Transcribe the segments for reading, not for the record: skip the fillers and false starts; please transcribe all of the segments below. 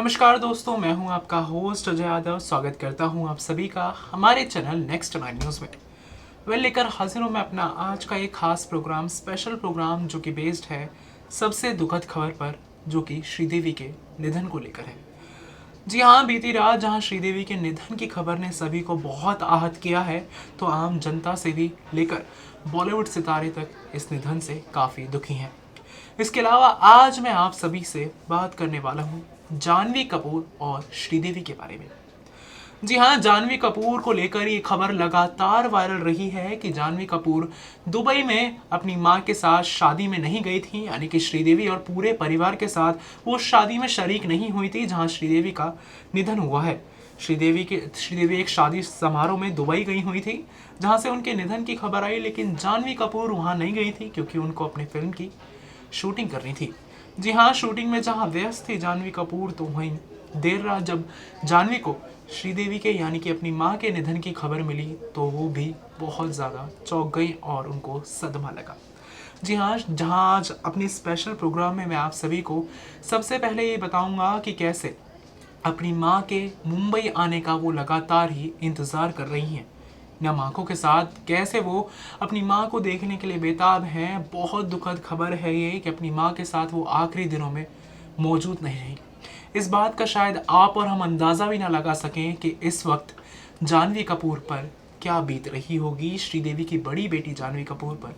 नमस्कार दोस्तों, मैं हूं आपका होस्ट अजय यादव। स्वागत करता हूं आप सभी का हमारे चैनल नेक्स्ट 9 न्यूज़ में। लेकर हाजिर हूं मैं अपना आज का एक खास प्रोग्राम, स्पेशल प्रोग्राम जो कि बेस्ड है सबसे दुखद खबर पर, जो कि श्रीदेवी के निधन को लेकर है। जी हाँ, बीती रात जहां श्रीदेवी के निधन की खबर ने सभी को बहुत आहत किया है, तो आम जनता से भी लेकर बॉलीवुड सितारे तक इस निधन से काफ़ी दुखी हैं। इसके अलावा आज मैं आप सभी से बात करने वाला हूँ जानवी कपूर और श्रीदेवी के बारे में। जी हाँ, जानवी कपूर को लेकर ये खबर लगातार वायरल रही है कि जानवी कपूर दुबई में अपनी मां के साथ शादी में नहीं गई थी, यानी कि श्रीदेवी और पूरे परिवार के साथ वो शादी में शरीक नहीं हुई थी जहां श्रीदेवी का निधन हुआ है। श्रीदेवी एक शादी समारोह में दुबई गई हुई थी जहां से उनके निधन की खबर आई, लेकिन जानवी कपूर वहां नहीं गई थी क्योंकि उनको अपनी फिल्म की शूटिंग करनी थी। जी हाँ, शूटिंग में जहां व्यस्त थी जानवी कपूर, तो वहीं देर रात जब जानवी को श्रीदेवी के यानी कि अपनी मां के निधन की खबर मिली तो वो भी बहुत ज़्यादा चौंक गई और उनको सदमा लगा। जी हाँ, जहां आज अपने स्पेशल प्रोग्राम में मैं आप सभी को सबसे पहले ये बताऊंगा कि कैसे अपनी मां के मुंबई आने का वो लगातार ही इंतज़ार कर रही हैं, नम आंखों के साथ कैसे वो अपनी माँ को देखने के लिए बेताब हैं। बहुत दुखद खबर है ये कि अपनी माँ के साथ वो आखिरी दिनों में मौजूद नहीं रही। इस बात का शायद आप और हम अंदाज़ा भी ना लगा सकें कि इस वक्त जानवी कपूर पर क्या बीत रही होगी, श्रीदेवी की बड़ी बेटी जानवी कपूर पर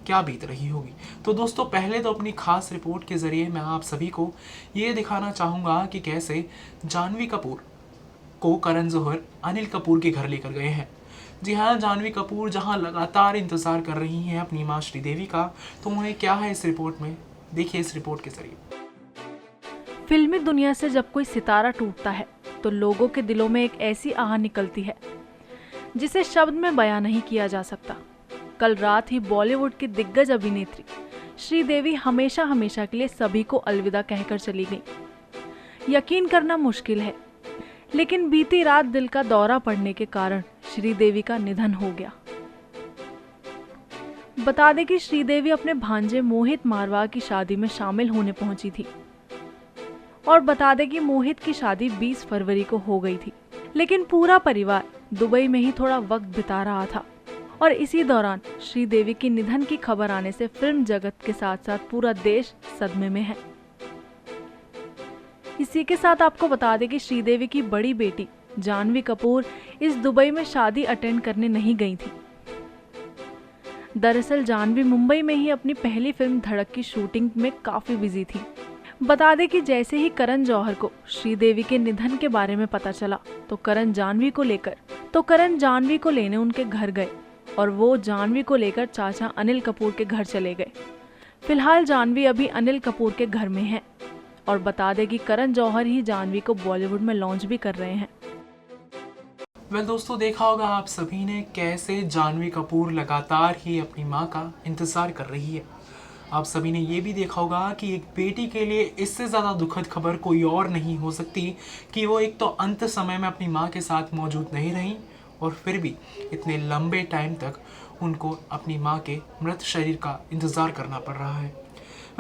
क्या बीत रही होगी। तो दोस्तों, पहले तो अपनी खास रिपोर्ट के ज़रिए मैं आप सभी को ये दिखाना चाहूँगा कि कैसे जानवी कपूर को करण जौहर अनिल कपूर के घर लेकर गए हैं। जी हाँ, जानवी कपूर जहाँ लगातार इंतज़ार कर रही हैं अपनी माँ श्रीदेवी का, तो उन्हें क्या है इस रिपोर्ट में, देखिए इस रिपोर्ट के जरिए। फिल्मी दुनिया से जब कोई सितारा टूटता है तो लोगों के दिलों में एक ऐसी आह निकलती है जिसे शब्द में बयां नहीं किया जा सकता। कल रात ही बॉलीवुड की दिग्गज अभिनेत्री श्रीदेवी हमेशा हमेशा के लिए सभी को अलविदा कहकर चली गई। यकीन करना मुश्किल है, लेकिन बीती रात दिल का दौरा पड़ने के कारण श्रीदेवी का निधन हो गया। बता दें कि श्रीदेवी अपने भांजे मोहित मारवा की शादी में शामिल होने पहुंची थी और बता दें कि मोहित की शादी 20 फरवरी को हो गई थी, लेकिन पूरा परिवार दुबई में ही थोड़ा वक्त बिता रहा था और इसी दौरान श्रीदेवी के निधन की खबर आने से फिल्म जगत के साथ साथ पूरा देश सदमे में है। इसी के साथ आपको बता दें कि श्रीदेवी की बड़ी बेटी जानवी कपूर इस दुबई में शादी अटेंड करने नहीं गई थी। दरअसल जानवी मुंबई में ही अपनी पहली फिल्म धड़क की शूटिंग में काफी बिजी थी। बता दें कि जैसे ही करण जौहर को श्रीदेवी के निधन के बारे में पता चला तो करण जानवी को लेने उनके घर गए और वो जानवी को लेकर चाचा अनिल कपूर के घर चले गए। फिलहाल जानवी अभी अनिल कपूर के घर में है और बता दें कि करण जौहर ही जानवी को बॉलीवुड में लॉन्च भी कर रहे हैं। दोस्तों, देखा होगा आप सभी ने कैसे जानवी कपूर लगातार ही अपनी माँ का इंतज़ार कर रही है। आप सभी ने ये भी देखा होगा कि एक बेटी के लिए इससे ज़्यादा दुखद खबर कोई और नहीं हो सकती कि वो एक तो अंत समय में अपनी माँ के साथ मौजूद नहीं रही और फिर भी इतने लंबे टाइम तक उनको अपनी माँ के मृत शरीर का इंतज़ार करना पड़ रहा है।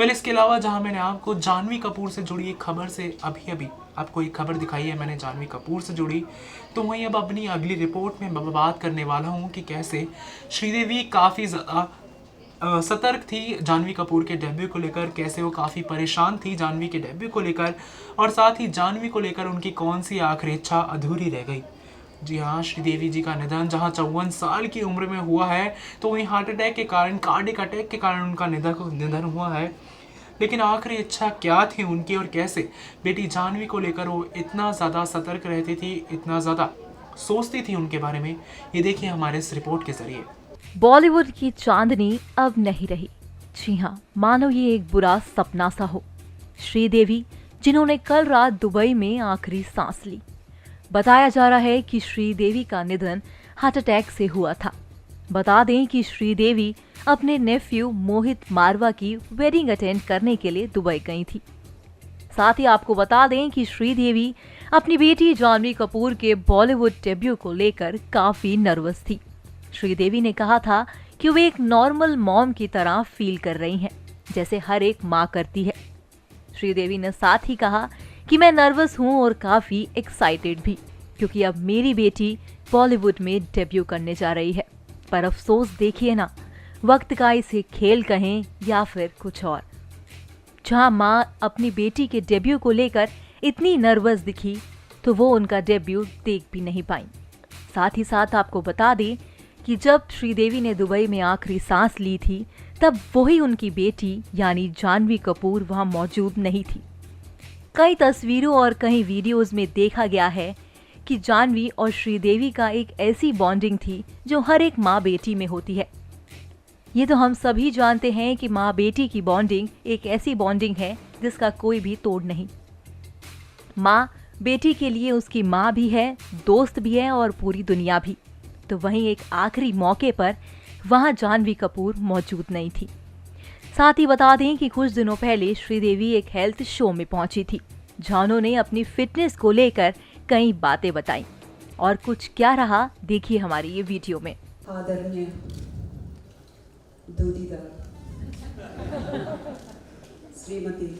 इसके अलावा जहां मैंने आपको जानवी कपूर से जुड़ी एक खबर से अभी आपको एक खबर दिखाई है मैंने जानवी कपूर से जुड़ी, तो वहीं अब अपनी अगली रिपोर्ट में बात करने वाला हूं कि कैसे श्रीदेवी काफ़ी ज़्यादा सतर्क थी जानवी कपूर के डेब्यू को लेकर, कैसे वो काफ़ी परेशान थी जानवी के डेब्यू को लेकर और साथ ही जानवी को लेकर उनकी कौन सी आखिरी इच्छा अधूरी रह गई। जी हाँ, श्रीदेवी जी का निधन जहाँ 54 साल की उम्र में हुआ है, तो वहीं हार्ट अटैक के कारण, कार्डियक अटैक के कारण उनका निधन हुआ है। लेकिन आखिरी इच्छा क्या थी उनकी और कैसे बेटी जानवी को लेकर वो इतना ज़्यादा सतर्क रहती थी, इतना ज़्यादा सोचती थी उनके बारे में, ये देखिए हमारे इस रिपोर्ट के जरिए। बॉलीवुड की चांदनी अब नहीं रही। जी हाँ, मानो ये एक बुरा सपना सा हो। श्रीदेवी जिन्होंने कल रात दुबई में आखिरी सांस ली। बताया जा रहा है कि श्रीदेवी का निधन हार्ट अटैक से हुआ था। बता दें कि श्रीदेवी अपने नेफ्यू मोहित मारवा की वेडिंग अटेंड करने के लिए दुबई गई थी। साथ ही आपको बता दें कि श्रीदेवी अपनी बेटी जानवी कपूर के बॉलीवुड डेब्यू को लेकर काफी नर्वस थी। श्रीदेवी ने कहा था कि वे एक नॉर्मल मॉम की तरह फील कर रही हैं, जैसे हर एक माँ करती है। श्रीदेवी ने साथ ही कहा कि मैं नर्वस हूँ और काफ़ी एक्साइटेड भी, क्योंकि अब मेरी बेटी बॉलीवुड में डेब्यू करने जा रही है। पर अफसोस देखिए ना, वक्त का इसे खेल कहें या फिर कुछ और। जहाँ माँ अपनी बेटी के डेब्यू को लेकर इतनी नर्वस दिखी, तो वो उनका डेब्यू देख भी नहीं पाई। साथ ही साथ आपको बता दें कि जब श्रीदेवी ने दुबई में आखिरी सांस ली थी, तब वही उनकी बेटी यानी जानवी कपूर वहां मौजूद नहीं थी। कई तस्वीरों और कई वीडियोस में देखा गया है कि जानवी और श्रीदेवी का एक ऐसी बॉन्डिंग थी जो हर एक माँ बेटी में होती है। ये तो हम सभी जानते हैं कि माँ बेटी की बॉन्डिंग एक ऐसी बॉन्डिंग है जिसका कोई भी तोड़ नहीं। माँ बेटी के लिए उसकी माँ भी है, दोस्त भी है और पूरी दुनिया भी। तो वहीं एक आखिरी मौके पर वहां जानवी कपूर मौजूद नहीं थी। साथ ही बता दें कि कुछ दिनों पहले श्रीदेवी एक हेल्थ शो में पहुंची थी, जहां उन्होंने अपनी फिटनेस को लेकर कई बातें बताई। और कुछ क्या रहा, देखिए हमारी ये वीडियो में। आदरणीय दूधीदार श्रीमती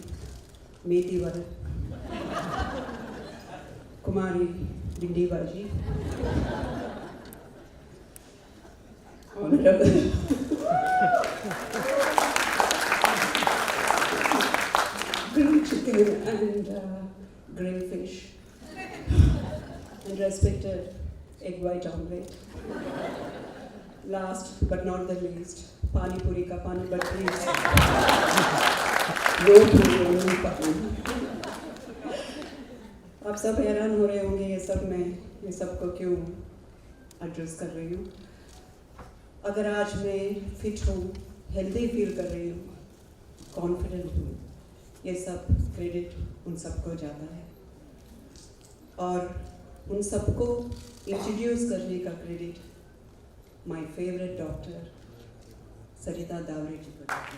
मेतीवर कुमारी बिंडीबाजी, honourable grilled chicken and grilled fish and respected egg white omelette. Last but not the least, pani puri ka pani, but please no puri, only pani. आप सब हैरान हो रहे होंगे ये सबको क्यों एड्रेस कर रही हूँ। अगर आज मैं फिट हूँ, हेल्दी फील कर रही हूँ, कॉन्फिडेंट हूँ, ये सब क्रेडिट उन सबको जाता है। और उन सबको इंट्रोड्यूस करने का क्रेडिट माय फेवरेट डॉक्टर सरिता दावरे जी को जाता है।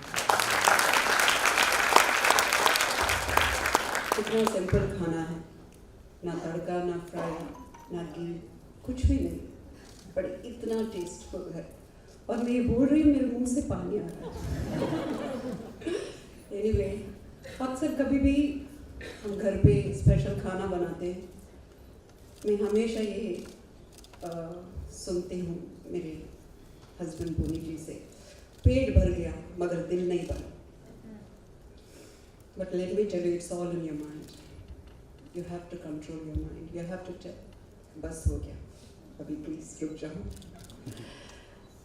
इतना सिंपल खाना है, ना तड़का, ना फ्राई, ना घी, कुछ भी नहीं, पर इतना टेस्टफुल है। और मैं ये बोल रही हूँ, मेरे मुंह से पानी आ रहा है। एनीवे, अक्सर कभी भी हम घर पे स्पेशल खाना बनाते हैं, मैं हमेशा ये सुनती हूँ मेरे हस्बैंड बोनी जी से, पेट भर गया मगर दिल नहीं भरा। But let me tell you, it's all in your mind. You have to control your mind, you have to tell बस हो गया, अभी प्लीज रुक जाओ।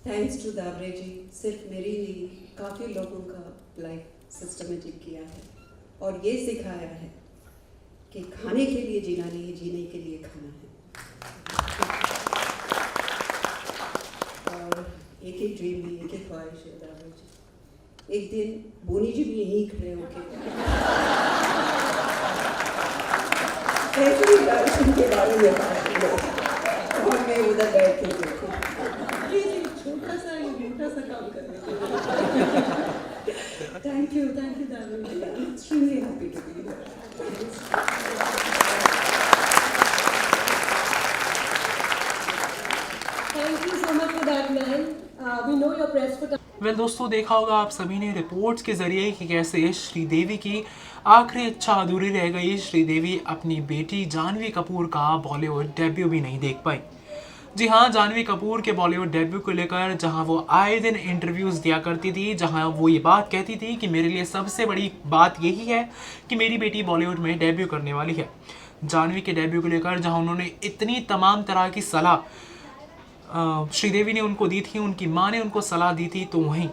थैंक्स टू दावरे जी, सिर्फ मेरी नहीं, काफ़ी लोगों का लाइफ सिस्टमेटिक किया है और ये सिखाया है कि खाने के लिए जीना नहीं, जीने के लिए खाना है। और एक ही ड्रीम है, एक ही ख्वाहिश है दावरे जी, एक दिन बोनी जी भी यहीं खड़े होके दर्शन के बारे में बात करें और मैं उधर बैठ के देखूं। छोटा सा काम करने के लिए। Thank you Daware ji, I am extremely happy to be here. Thank you so much for that, man. We know you're pressed for time. Well दोस्तों, देखा होगा आप सभी ने रिपोर्ट्स के ज़रिए कि कैसे श्रीदेवी की आखिरी इच्छा अधूरी रह गई। श्रीदेवी अपनी बेटी जानवी कपूर का बॉलीवुड डेब्यू भी नहीं देख पाई। जी हाँ, जानवी कपूर के बॉलीवुड डेब्यू को लेकर जहाँ वो आए दिन इंटरव्यूज़ दिया करती थी, जहाँ वो ये बात कहती थी कि मेरे लिए सबसे बड़ी बात यही है कि मेरी बेटी बॉलीवुड में डेब्यू करने वाली है। जानवी के डेब्यू को लेकर जहाँ उन्होंने इतनी तमाम तरह की सलाह श्रीदेवी ने उनको दी थी, उनकी माँ ने उनको सलाह दी थी, तो वहीं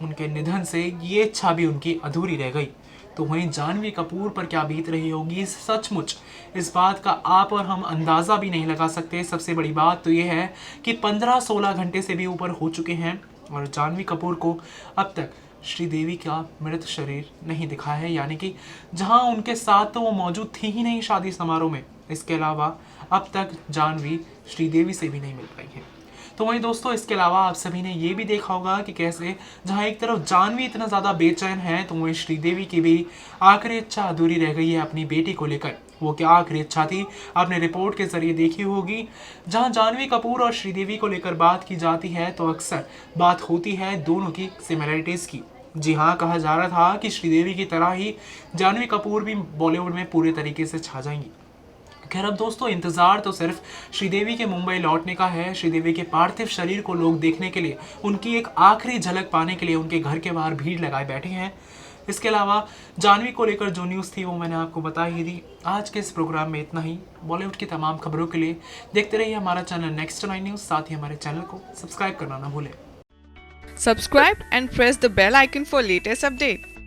उनके निधन से ये इच्छा भी उनकी अधूरी रह गई। तो वहीं जानवी कपूर पर क्या बीत रही होगी, सचमुच इस बात का आप और हम अंदाज़ा भी नहीं लगा सकते। सबसे बड़ी बात तो ये है कि 15-16 घंटे से भी ऊपर हो चुके हैं और जानवी कपूर को अब तक श्रीदेवी का मृत शरीर नहीं दिखा है, यानी कि जहां उनके साथ तो वो मौजूद थी ही नहीं शादी समारोह में। इसके अलावा अब तक जानवी श्रीदेवी से भी नहीं मिल पाई है। तो वहीं दोस्तों, इसके अलावा आप सभी ने ये भी देखा होगा कि कैसे जहां एक तरफ जानवी इतना ज़्यादा बेचैन है, तो वहीं श्रीदेवी की भी आखिरी इच्छा अधूरी रह गई है अपनी बेटी को लेकर। वो क्या आखिरी इच्छा थी, आपने रिपोर्ट के जरिए देखी होगी। जहां जानवी कपूर और श्रीदेवी को लेकर बात की जाती है तो अक्सर बात होती है दोनों की सिमिलरिटीज़ की, जी हाँ, कहा जा रहा था कि श्रीदेवी की तरह ही जानवी कपूर भी बॉलीवुड में पूरे तरीके से छा जाएंगी। खैर अब दोस्तों, इंतज़ार तो सिर्फ श्रीदेवी के मुंबई लौटने का है। श्रीदेवी के पार्थिव शरीर को लोग देखने के लिए, उनकी एक आखिरी झलक पाने के लिए उनके घर के बाहर भीड़ लगाए बैठे हैं। इसके अलावा जानवी को लेकर जो न्यूज़ थी वो मैंने आपको बता ही दी। आज के इस प्रोग्राम में इतना ही। बॉलीवुड की तमाम खबरों के लिए देखते रहिए हमारा चैनल नेक्स्ट 9 न्यूज़। साथ ही हमारे चैनल को सब्सक्राइब करना ना भूलें। Subscribe and press the bell icon for latest update.